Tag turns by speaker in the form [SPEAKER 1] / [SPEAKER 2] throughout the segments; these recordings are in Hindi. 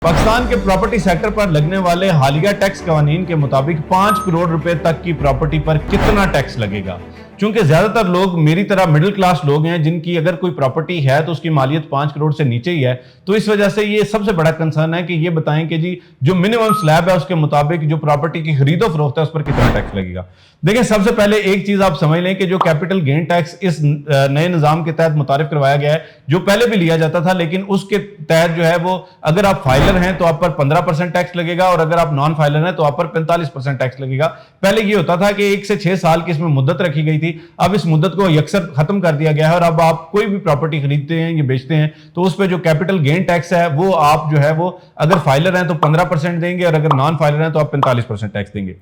[SPEAKER 1] पाकिस्तान के प्रॉपर्टी सेक्टर पर लगने वाले हालिया टैक्स कवानीन के मुताबिक 5 करोड़ रुपए तक की प्रॉपर्टी पर कितना टैक्स लगेगा। क्योंकि ज्यादातर लोग मेरी तरह मिडिल क्लास लोग हैं जिनकी अगर कोई प्रॉपर्टी है तो उसकी मालियत 5 करोड़ से नीचे ही है, तो इस वजह से ये सबसे बड़ा कंसर्न है कि ये बताएं कि जी जो मिनिमम स्लैब है उसके मुताबिक जो प्रॉपर्टी की खरीदो फरोख्त है उस पर कितना टैक्स लगेगा। देखिए, सबसे पहले एक चीज आप समझ लें कि जो कैपिटल गेन टैक्स इस नए निजाम के तहत मुतारिफ करवाया गया है, जो पहले भी लिया जाता था, लेकिन उसके तहत जो है वो अगर आप फाइलर हैं तो आप पर 15% टैक्स लगेगा और अगर आप नॉन फाइलर हैं तो आप पर 45% टैक्स लगेगा। पहले ये होता था कि 1 से 6 साल की इसमें मुद्दत रखी गई थी, अब इस मुद्दत को यकसर खत्म कर दिया गया है और अब आप कोई भी प्रॉपर्टी खरीदते हैं या बेचते हैं तो उस पर जो कैपिटल गेन टैक्स है वो आप जो है वो अगर फाइलर हैं तो 15% देंगे और अगर नॉन फाइलर हैं तो आप 45% टैक्स देंगे।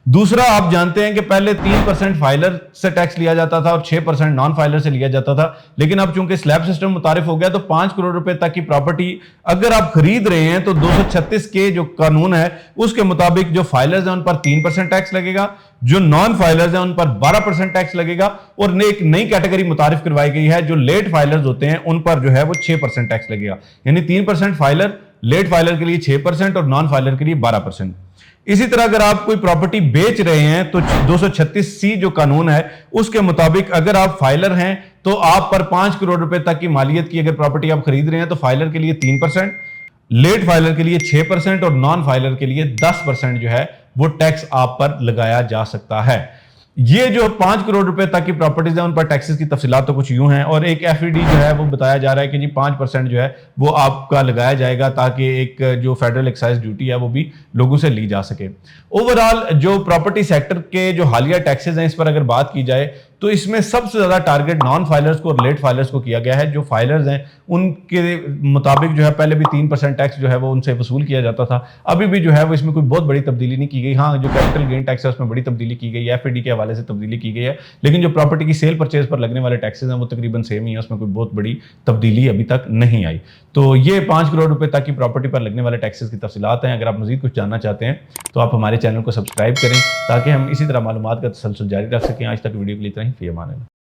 [SPEAKER 1] दूसरा, आप जानते हैं कि पहले 3% फाइलर से टैक्स लिया जाता था और 6% नॉन फाइलर से लिया जाता था, लेकिन अब चूंकि स्लैब सिस्टम मुतारिफ हो गया तो 5 करोड़ रुपए तक की प्रॉपर्टी अगर आप खरीद रहे हैं तो 236 के जो कानून है उसके मुताबिक जो फाइलर्स हैं उन पर 3% टैक्स लगेगा, जो नॉन फाइलर्स हैं उन पर 12% टैक्स लगेगा और एक नई कैटेगरी मुतारिफ करवाई गई है जो लेट फाइलर्स होते हैं उन पर जो है वो 6% टैक्स लगेगा। यानी 3% फाइलर, लेट फाइलर के लिए 6% और नॉन फाइलर के लिए 12%। इसी तरह अगर आप कोई प्रॉपर्टी बेच रहे हैं तो 236C जो कानून है उसके मुताबिक अगर आप फाइलर हैं तो आप पर 5 करोड़ रुपए तक की मालियत की अगर प्रॉपर्टी आप खरीद रहे हैं तो फाइलर के लिए 3%, लेट फाइलर के लिए 6% और नॉन फाइलर के लिए 10% जो है वो टैक्स आप पर लगाया जा सकता है। ये जो 5 करोड़ रुपए तक की प्रॉपर्टीज है उन पर टैक्सेस की तफसीलात तो कुछ यूं हैं और एक एफईडी जो है वो बताया जा रहा है कि जी 5% जो है वो आपका लगाया जाएगा ताकि एक जो फेडरल एक्साइज ड्यूटी है वो भी लोगों से ली जा सके। ओवरऑल जो प्रॉपर्टी सेक्टर के जो हालिया टैक्सेस हैं इस पर अगर बात की जाए तो इसमें सबसे ज्यादा टारगेट नॉन फाइलर्स को और लेट फाइलर्स को किया गया है। जो फाइलर्स हैं उनके मुताबिक जो है पहले भी 3% टैक्स जो है वो उनसे वसूल किया जाता था, अभी भी जो है वो इसमें कोई बहुत बड़ी तब्दीली नहीं की गई। हाँ, जो कैपिटल गेन टैक्स है उसमें बड़ी तब्दीली की गई है, एफईडी के हवाले से तब्दीली की गई है, लेकिन जो प्रॉपर्टी की सेल परचेज पर लगने वाले टैक्सेस हैं वो तकरीबन सेम ही है, उसमें कोई बहुत बड़ी तब्दीली अभी तक नहीं आई। तो ये 5 करोड़ रुपए तक की प्रॉपर्टी पर लगने वाले टैक्सेस की तफसीलात हैं। अगर आप मजीद कुछ जानना चाहते हैं तो आप हमारे चैनल को सब्सक्राइब करें ताकि हम इसी तरह मालूमात का तसलसल जारी रख सकें। आज तक वीडियो के लिए इतना ही, फी अमान अल्लाह।